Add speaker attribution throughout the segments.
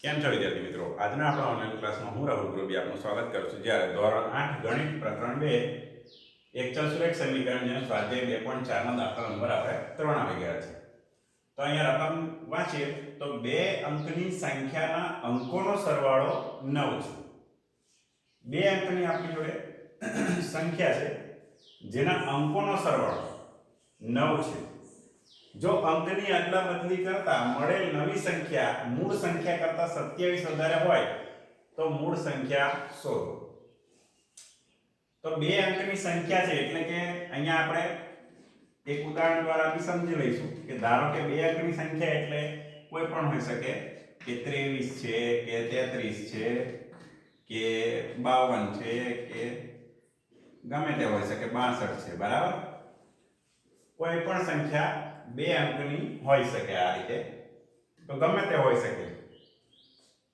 Speaker 1: કેમ છો વિદ્યાર્થી મિત્રો? આજના આપણા ઓનલાઈન ક્લાસમાં હું રાહુલ ગ્રુબી આપનું સ્વાગત કરું છું. જ્યારે ધોરણ 8 ગણિત પ્રકરણ 2 એક ચતુષ્કોણ સમીકરણ જેનો સ્વાધ્યાય 2.4 નો દાખલા નંબર આપણે 3 આવી ગયા છે. તો અહીંયા રકમ વાંચીએ તો 2 અંકની સંખ્યાના અંકોનો સરવાળો 9 છે. 2 અંકની આપણી જોડે સંખ્યા છે જેના અંકોનો સરવાળો 9 છે. જો અંકની અદલા બદલી કરતા મળેલ નવી સંખ્યા મૂળ સંખ્યા કરતા 27 વધારે હોય તો મૂળ સંખ્યા શોધો. તો 2 અંકની સંખ્યા છે એટલે કે અહીંયા આપણે એક ઉદાહરણ દ્વારા આપણે સમજી લઈશું કે ધારો કે 2 અંકની સંખ્યા એટલે કોઈ પણ હોઈ શકે કે 23 છે કે 33 છે કે 52 છે કે ગમે તે હોઈ શકે 62 છે, બરાબર. કોઈ પણ સંખ્યા 2 અંકની હોઈ શકે. આ રીતે તો ગમે તે હોઈ શકે.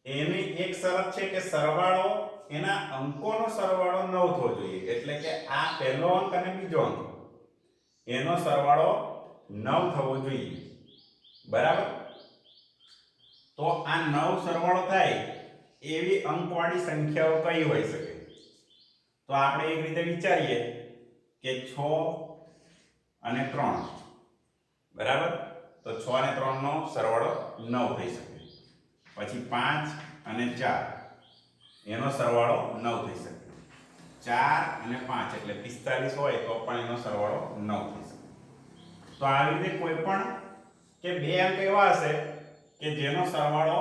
Speaker 1: એની એક શરત છે કે સરવાળો એના અંકોનો સરવાળો 9 થવો જોઈએ. એટલે કે આ પહેલો અંક અને બીજો અંક એનો સરવાળો 9 થવો જોઈએ, બરાબર. તો આ 9 સરવાળો થાય એવી અંકવાળી સંખ્યાઓ કઈ હોઈ શકે? તો આપણે એક રીતે વિચારીએ કે 6 અને 3, બરાબર. તો 6 અને 3 નો સરવાળો 9 થઈ શકે. પછી 5 અને 4 એનો સરવાળો 9 થઈ શકે. 4 અને 5 એટલે 45 હોય તો પણ એનો સરવાળો 9 થઈ શકે. તો આવી રીતે કોઈ પણ કે 2 અંક એવા હશે કે જેનો સરવાળો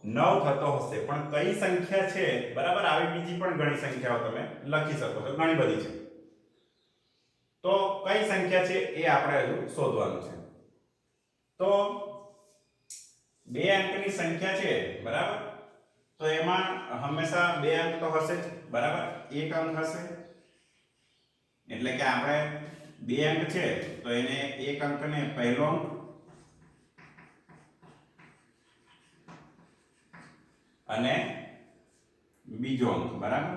Speaker 1: 9 થતો હશે, પણ કઈ સંખ્યા છે, બરાબર. આવી બીજી પણ ઘણી સંખ્યાઓ તમે લખી શકો છો, ઘણી બધી છે. તો કઈ સંખ્યા છે એ આપણે હજુ શોધવાનું છે. તો 2 અંકની સંખ્યા છે, બરાબર. તો એમાં હંમેશા 2 અંક તો હશે જ, બરાબર. એક અંક હશે એટલે કે આપણે 2 અંક છે તો એને એક અંકને પહેલો અંક અને બીજો અંક, બરાબર.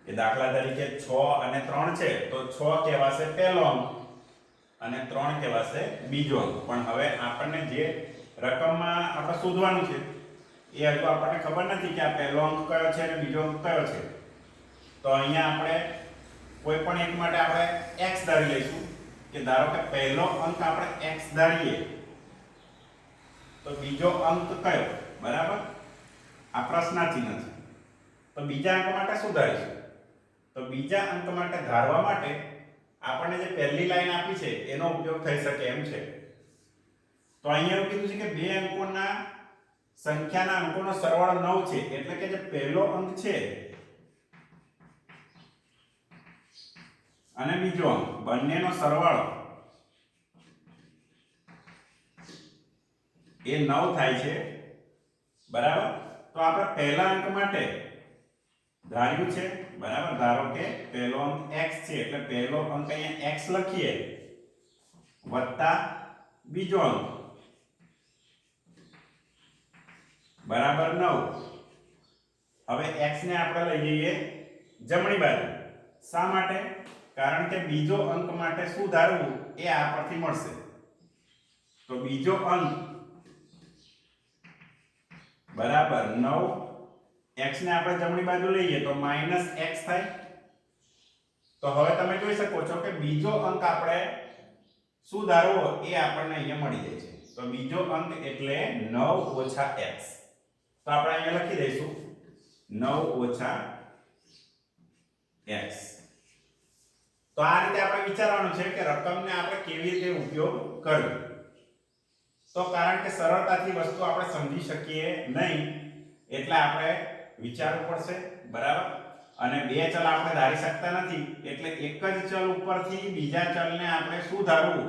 Speaker 1: એ દાખલા તરીકે 6 અને 3 છે તો 6 કહેવાશે પહેલો અંક અને 3 કહેવાશે બીજો અંક. પણ હવે આપણને જે રકમમાં આપણે શોધવાનું છે એ હજુ આપણને ખબર નથી કે આ પહેલો અંક કયો છે અને બીજો અંક કયો છે. તો અહીંયા આપણે કોઈ પણ એક માટે આપણે x ધારી લઈશું કે ધારો કે પહેલો અંક આપણે x ધારીએ તો બીજો અંક કયો, બરાબર. આ પ્રશ્નાર્થ ચિહ્ન છે. તો બીજા અંક માટે શું ધારીશું? તો બીજા અંક માટે ધારવા માટે આપણને જે પહેલી લાઈન આપી છે એનો ઉપયોગ થઈ શકે એમ છે. તો અહીંયા એવું કીધું છે કે 2 અંકોના સંખ્યાના અંકોનો સરવાળો 9 છે એટલે કે જે પહેલો અંક છે અને બીજો અંક બંનેનો સરવાળો એ 9 થાય છે, બરાબર. તો આપણે પહેલા અંક માટે ધાર્યું છે, બરાબર. ધારો કે પહેલો અંક x છે એટલે પહેલો અંક અહીંયા x લખીએ વત્તા બીજો અંક બરાબર 9. હવે x ને આપણે લઈ જઈએ જમણી બાજુ. શા માટે? કારણ કે બીજો અંક માટે શું ધારવું એ આ પરથી મળશે. તો બીજો અંક બરાબર 9, x ને આપણે જમણી બાજુ લઈએ તો -x થાય. તો હવે તમે જોઈ શકો છો કે બીજો અંક આપણે શું ધારવો એ આપણને અહીંયા મળી જાય છે. તો બીજો અંક એટલે 9 - x. તો આપણે અહીંયા લખી દઈશું 9 - x. તો આ રીતે આપણે વિચારવાનું છે કે રકમને આપણે કેવી રીતે ઉપયોગ કરવી. તો કારણ કે સરળતાથી વસ્તુ આપણે સમજી શકીએ નહીં એટલે આપણે વિચારવું પડશે, બરાબર. અને 2 ચલ આપણે ધારી શકતા નથી એટલે એક જ ચલ ઉપરથી બીજા ચલને આપણે શું ધારવું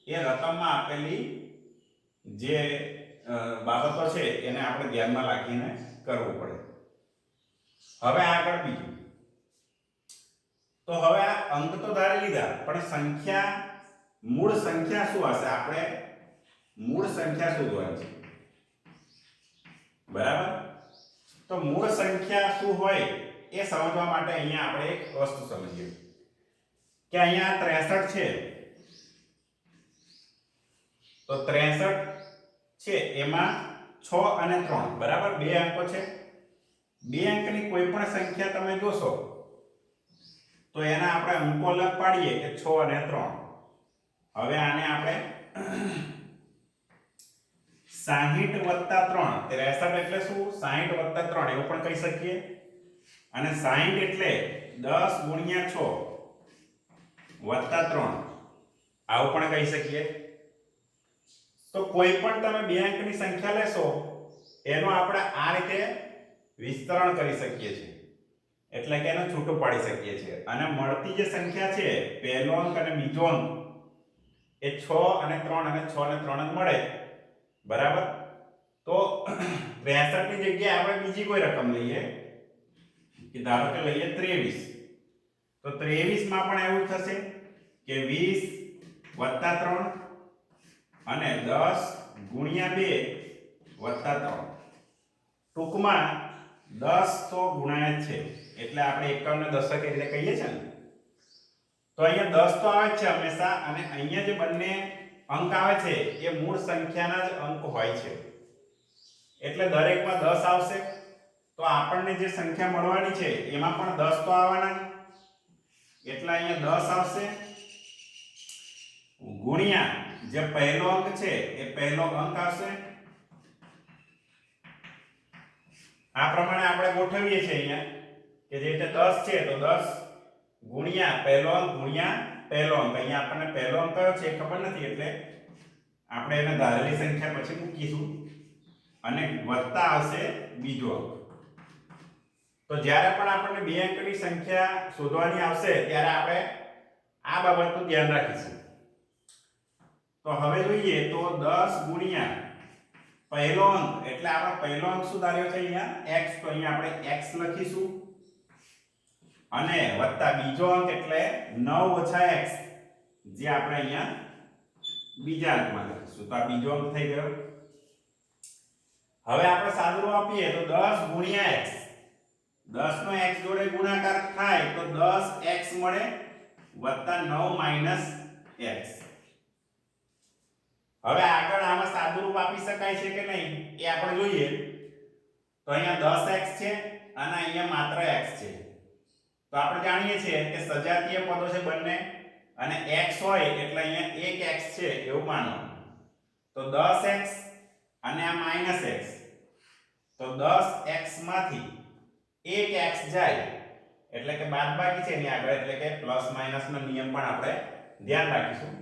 Speaker 1: એ રકમમાં આપેલી જે બાબતો છે એને આપણે ધ્યાનમાં રાખીને કરવું પડે. હવે આગળ બીજું. તો હવે આ અંક તો ધારી લીધા પણ સંખ્યા મૂળ સંખ્યા શું હશે? આપણે મૂળ સંખ્યા શોધવાની છે, બરાબર. તો મૂળ સંખ્યા શું હોય એ સમજવા માટે અહીંયા આપણે એક વસ્તુ સમજીએ કે અહીંયા 63 છે તો 63 છે એમાં 6 અને 3 બરાબર બે અંકો છે. બે અંકની કોઈ પણ સંખ્યા તમે જોશો તો એના આપણે અંકો અલગ પાડીએ કે 6 અને 3. હવે આને આપણે 60 વત્તા 3 63 એટલે શું 60 વત્તા 3 એવું પણ કહી શકીએ. અને 60 એટલે 10 ગુણ્યા 6 વત્તા 3 આવું પણ કહી શકીએ. તો કોઈ પણ તમે બે અંકની સંખ્યા લેશો એનો આપણે આ રીતે વિસ્તરણ કરી શકીએ છીએ, એટલે કે એને છૂટું પાડી શકીએ છીએ. અને મળતી જે સંખ્યા છે પહેલો અંક અને બીજો અંક એ 6 અને 3 અને 6 અને 3 જ મળે બરાબર. તો 63 ની જગ્યાએ આપણે બીજી કોઈ રકમ લઈએ કે ધારો કે લઈએ 23. તો 23 માં પણ એવું થશે કે 20 વત્તા 3 અને 10 ગુણ્યા 2 વત્તા 3. ટૂંકમાં 10 તો ગુણાય છે એટલે આપણે એકમ ને દશક એટલે કહીએ છીએ ને. તો અહીંયા 10 તો આવે છે હંમેશા, અને અહીંયા જે બંને અંક આવે છે એ મૂળ સંખ્યાના જ અંક હોય છે એટલે દરેકમાં 10 આવશે. તો આપણને જે સંખ્યા મળવાની છે એમાં પણ 10 તો આવવાના એટલે અહીંયા 10 આવશે ગુણ્યા જે પહેલો અંક છે એ પહેલો અંક આવશે. આ પ્રમાણે આપણે ગોઠવીએ છીએ અહીંયા કે જે રીતે 10 છે તો 10 ગુણ્યા પહેલો અંક ગુણ્યા પહેલો અંક. અહીંયા આપણને પહેલો અંક કયો છે ખબર નથી એટલે આપણે એને ધારેલી સંખ્યા પછી મૂકીશું અને વત્તા આવશે બીજો અંક. તો જ્યારે પણ આપણને બે અંકની સંખ્યા શોધવાની આવશે ત્યારે આપણે આ બાબતનું ધ્યાન રાખીશું. તો હવે જોઈએ તો 10 ગુણ્યા પહેલો અંક એટલે આપણે પહેલો અંક શું ધાર્યો છે અહીંયા x, તો અહીંયા આપણે x લખીશું અને વત્તા બીજો અંક એટલે 9 - x જે આપણે અહીંયા બીજા અંકમાં લખીશું. તો આ બીજો અંક થઈ ગયો. હવે આપણે સાદુરૂપ આપીએ તો 10 ગુણ્યા x, 10 નો x જોડે ગુણાકાર થાય તો 10x મળે વત્તા 9 - x. હવે આગળ આમાં સાદુરૂપ આપી શકાય છે કે નહીં એ આપણે જોઈએ. તો અહીંયા 10x છે અને અહીંયા માત્ર x છે. તો આપણે જાણીએ છીએ કે સજાતીય પદો છે બંને, અને x હોય એટલે અહીંયા 1x છે એવું માનવાનું. તો 10x અને આ -x, તો 10x માંથી 1x જાય એટલે કે બાદબાકી છે એની આગળ, એટલે કે પ્લસ માઈનસ નો નિયમ પણ આપણે ધ્યાન રાખીશું.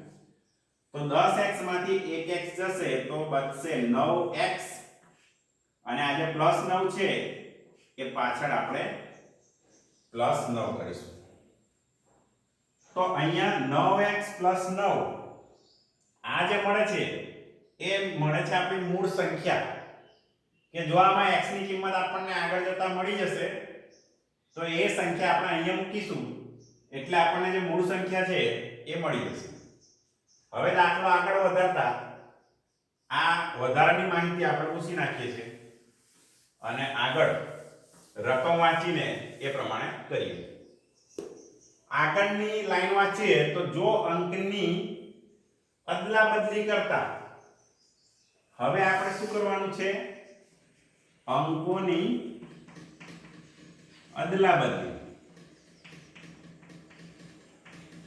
Speaker 1: તો 10x માંથી 1x જશે તો બચશે 9x, અને આ જે +9 છે એ પાછળ આપણે +9 કરીશું. તો અહીંયા 9x + 9 આ જે મળે છે એ મળે છે આપણી મૂળ સંખ્યા, કે જો આમાં x ની કિંમત આપણને આગળ જતા મળી જશે તો એ સંખ્યા આપણે અહીંયા મૂકીશું એટલે આપણને જે મૂળ સંખ્યા છે એ મળી જશે. હવે દાખલો આગળ વધારતા આ વધારાની માહિતી આપણે પૂછી નાખીએ છીએ અને આગળ રકમ વાંચીને એ પ્રમાણે કરીએ. આગળની લાઈન વાંચીએ તો જો અંકની અદલાબદલી કરતા, હવે આપણે શું કરવાનું છે અંકોની અદલાબદલી.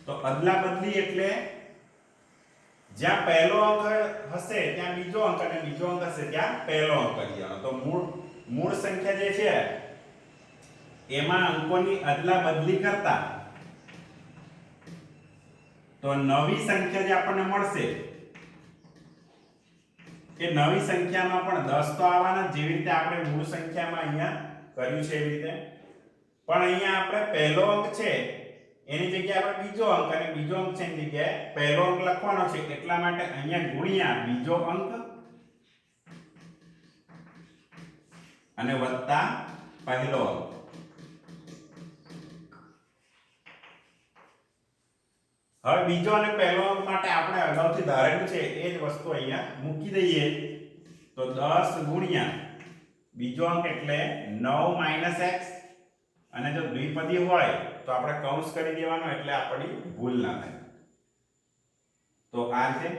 Speaker 1: તો અદલાબદલી એટલે જ્યાં પહેલો અંક હશે ત્યાં બીજો અંક અને બીજો અંક હશે ત્યાં પહેલો અંક કરી દેવાનો. તો મૂળ સંખ્યા જે છે એમાં અંકોની અદલાબદલી કરતા તો નવી સંખ્યા જે આપણને મળશે એ નવી સંખ્યામાં પણ 10 તો આવવાના, જેવી રીતે આપણે મૂળ સંખ્યામાં અહીંયા કર્યું છે એવી રીતે. પણ અહીંયા આપણે પહેલો અંક છે એની જગ્યાએ આપણે બીજો અંક અને બીજો અંક છે એની જગ્યાએ પહેલો અંક લખવાનો છે, એટલા માટે અહીંયા ગુણ્યા બીજો અંક અને વત્તા પહેલો અંક. હવે બીજો અને પહેલો અંક માટે આપણે અગાઉથી ધારેલું છે એ જ વસ્તુ અહીંયા મૂકી દઈએ. તો 10 ગુણ્યા બીજો અંક એટલે 9 - x, અને જો દ્વિપદી હોય તો આપણે કૌંસ કરી દેવાનો એટલે આપણી ભૂલ ના થાય. તો આ છે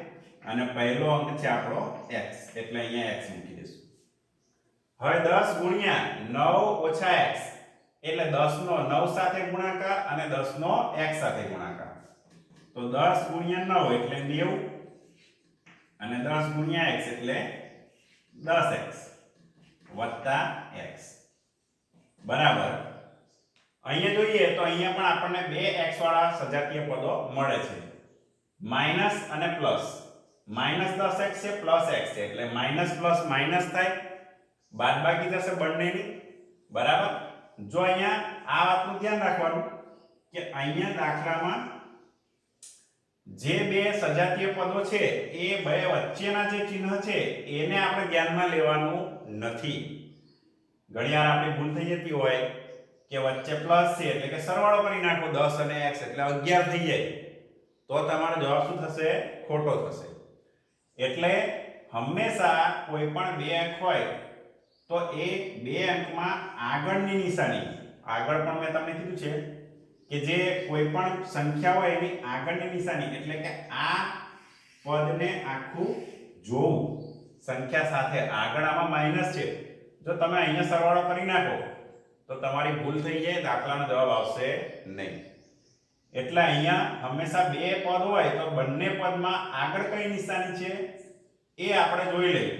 Speaker 1: અને પહેલો અંક છે આપણો x, એટલે અહીંયા x મૂકી દઈશું. હવે 10 ગુણ્યા 9 ઓછા x એટલે 10 નો 9 સાથે ગુણાકાર અને 10 નો x સાથે ગુણાકાર. તો 10 ગુણ્યા 9 એટલે 90 અને 10 ગુણ્યા x એટલે 10x વત્તા x બરાબર. અહીંયા જોઈએ તો અહીંયા પણ આપણને બે x વાળા સજાતીય પદો મળે છે, માઈનસ અને પ્લસ. માઈનસ 10x છે, પ્લસ x છે, એટલે માઈનસ પ્લસ માઈનસ થાય, બાદબાકી થશે બંનેની બરાબર. જો અહીંયા આ વાતનું ધ્યાન રાખવાનું કે અહીંયા દાખલામાં જે બે સજાતીય પદો છે એ બે વચ્ચેના જે ચિહ્ન છે એને આપણે ધ્યાનમાં લેવાનું નથી. ઘણીવાર આપણી ભૂલ થઈ જતી હોય કે વચ્ચે પ્લસ છે એટલે કે સરવાળો કરી નાખો 10 અને x એટલે 11 થઈ જાય, તો તમારો જવાબ શું થશે? ખોટો થશે. એટલે હંમેશા કોઈ પણ બે અંક હોય તો એ બે અંકમાં આગળની નિશાની, આગળ પણ મેં તમને કીધું છે કે જે કોઈ પણ સંખ્યા હોય એની આગળની નિશાની એટલે કે આ પદને આખું જોવું સંખ્યા સાથે. આગળ આમાં માઈનસ છે, જો તમે અહીંયા સરવાળો કરી નાખો તો તમારી ભૂલ થઈ જાય, દાખલાનો જવાબ આવશે નહીં. એટલે અહીંયા હંમેશા બે પદ હોય તો બંને પદમાં આગળ કઈ નિશાની છે એ આપણે જોઈ લઈએ.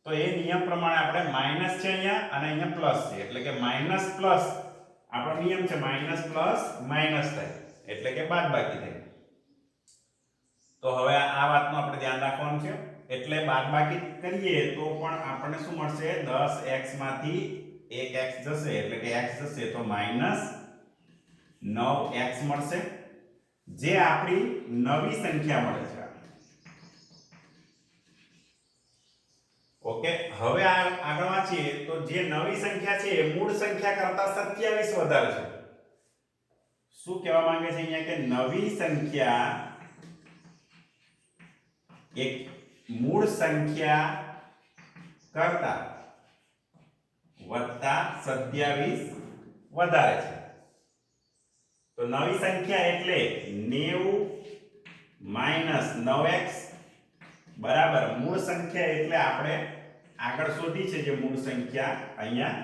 Speaker 1: તો એ નિયમ પ્રમાણે આપણે માઈનસ છે અહીંયા અને અહીંયા પ્લસ છે, એટલે કે માઈનસ પ્લસ આપણો નિયમ છે માઈનસ પ્લસ માઈનસ થાય એટલે કે બાદબાકી થાય. તો હવે આ વાતનું આપણે ધ્યાન રાખવાનું છે. એટલે બાદબાકી કરીએ તો પણ આપણને શું મળશે? 10x માંથી 1x જશે એટલે કે x જશે તો માઈનસ 9x મળશે, જે આપણી નવી સંખ્યા મળે છે. ઓકે, હવે આગળ વાંચીએ તો જે નવી સંખ્યા છે એ મૂળ સંખ્યા કરતા 27 વધારે છે. શું કહેવા માંગે છે અહીંયા કે નવી સંખ્યા એક મૂળ સંખ્યા કરતા વત્તા 27 વધારે છે. તો નવી સંખ્યા એટલે 90 માઈનસ 9x બરાબર મૂળ સંખ્યા એટલે આપણે આગળ શોધી છે જે મૂળ સંખ્યા અહીંયા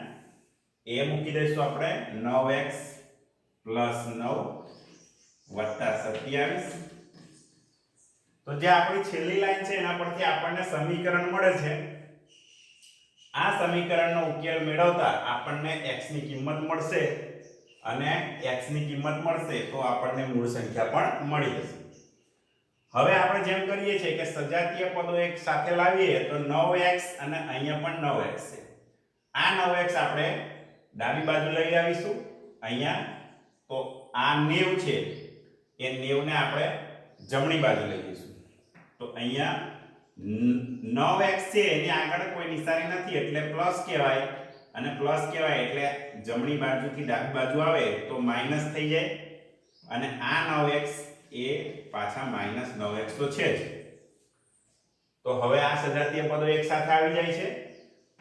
Speaker 1: એ મૂકી દઈશું આપણે 9x પ્લસ 9 વત્તા 27. તો જે આપણી છેલ્લી લાઈન છે એના પરથી આપણને સમીકરણ મળે છે. આ સમીકરણનો ઉકેલ મેળવતા આપણને x ની કિંમત મળશે અને x ની કિંમત મળશે તો આપણને મૂળ સંખ્યા પણ મળી જશે. હવે આપણે જેમ કરીએ છીએ કે સજાતીય પદો એક સાથે લાવીએ તો 9x અને અહીંયા પણ 9x છે. આ 9x આપણે ડાબી બાજુ લઈ આવીશું અહીંયા, તો આ 90 છે એ 90 ને આપણે જમણી બાજુ લઈ જઈશું. તો અહીંયા 9x છે એની આગળ કોઈ નિશાની નથી એટલે પ્લસ કહેવાય, અને પ્લસ કહેવાય એટલે જમણી બાજુથી ડાબી બાજુ આવે તો માઈનસ થઈ જાય, અને આ 9x એ પાછા માઈનસ 9x તો છે જ. તો હવે આ સજાતીય પદો એક સાથે આવી જાય છે.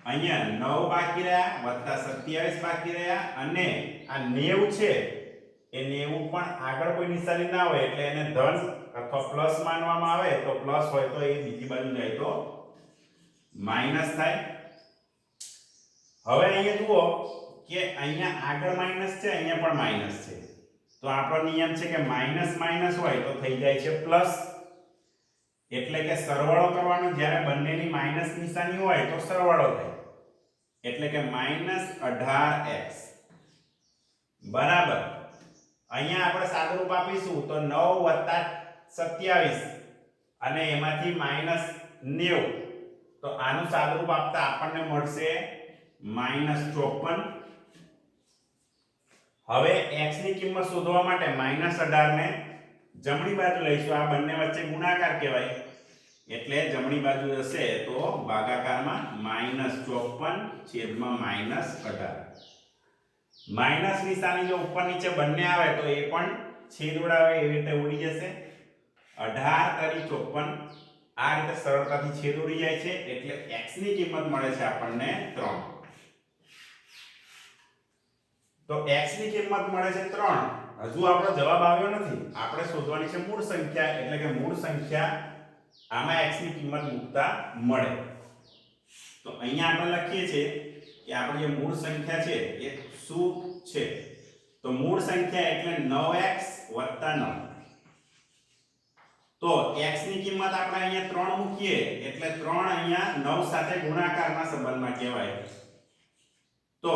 Speaker 1: અહીંયા 9 બાકી રહ્યા વત્તા 27 બાકી રહ્યા, અને આ 90 છે એ 90 પણ આગળ કોઈ નિશાની ના હોય એટલે એને ધન અથવા પ્લસ માનવામાં આવે, તો પ્લસ હોય તો એ બીજી બાજુ જાય તો માઈનસ થાય. હવે અહીંયા જુઓ કે અહીંયા આગળ માઈનસ છે, અહીંયા પણ માઈનસ છે. તો આપણો નિયમ છે કે માઈનસ માઈનસ હોય તો થઈ જાય છે પ્લસ, એટલે કે સરવાળો કરવાનો. જ્યારે બંનેની માઈનસ નિશાની હોય તો સરવાળો થાય, એટલે કે માઈનસ 18x બરાબર. અહીંયા આપણે સાદુરૂપ આપીશું તો 9 વત્તા 27 અને એમાંથી માઈનસ 90, તો આનું સાદુરૂપ આપતા આપણને મળશે માઈનસ 54. હવે x ની કિંમત શોધવા માટે માઈનસ 18 ને જમણી બાજુ લઈશું. આ બંને વચ્ચે ગુણાકાર કહેવાય એટલે જમણી બાજુ જશે તો ભાગાકારમાં માઈનસ 54 છેદમાં માઈનસ 18. માઈનસ નિશાની જો ઉપર નીચે બંને આવે તો એ પણ છેદ ઉડાવે એવી રીતે ઉડી જશે. 18 તરી 54 આ રીતે સરળતાથી છેદ ઉડી જાય છે, એટલે x ની કિંમત મળે છે આપણને 3. તો x ની કિંમત મળે છે 3. હજુ આપણો જવાબ આવ્યો નથી, આપણે શોધવાની છે મૂળ સંખ્યા, એટલે કે મૂળ સંખ્યા આમાં x ની કિંમત મૂકતા મળે. તો અહીંયા આપણે લખીએ છીએ કે આપણી જે મૂળ સંખ્યા છે એ શું છે? તો મૂળ સંખ્યા એટલે 9x + 9. તો x ની કિંમત આપણે અહીંયા 3 મૂકીએ એટલે 3 અહીંયા 9 સાથે ગુણાકારના સંબંધમાં કહેવાય. તો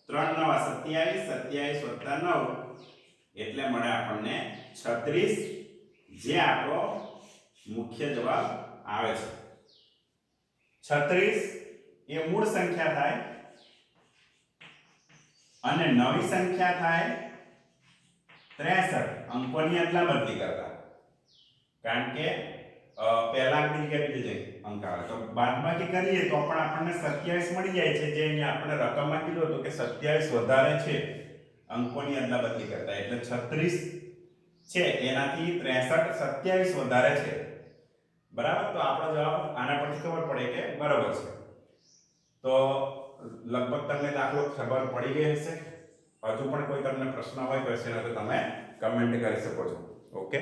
Speaker 1: 3 9 27, 27 + 9 એટલે મળે આપણને 36, જે આપણો મુખ્ય જવાબ આવે છે. 36 એ મૂળ સંખ્યા થાય અને નવી સંખ્યા થાય 63 અંકોની અદલાબદલી કરતા. કારણ કે પહેલા અંકની જગ્યાએ બીજી અંક આવે તો બાદબાકી કરીએ તો પણ આપણને 27 મળી જાય છે, જે અહીંયા આપણે રકમમાં કીધું હતું કે 27 વધારે છે અંકોની અદલાબદલી કરતા, એટલે 36 છે એનાથી 63 27 વધારે છે. બરાબર? તો આપણો જવાબ આના પરથી ખબર પડે કે બરાબર છે. તો લગભગ તમને દાખલો ખબર પડી ગઈ હશે. હજુ પણ કોઈ તમને પ્રશ્ન હોય તો તમે કમેન્ટ કરી શકો છો. ઓકે.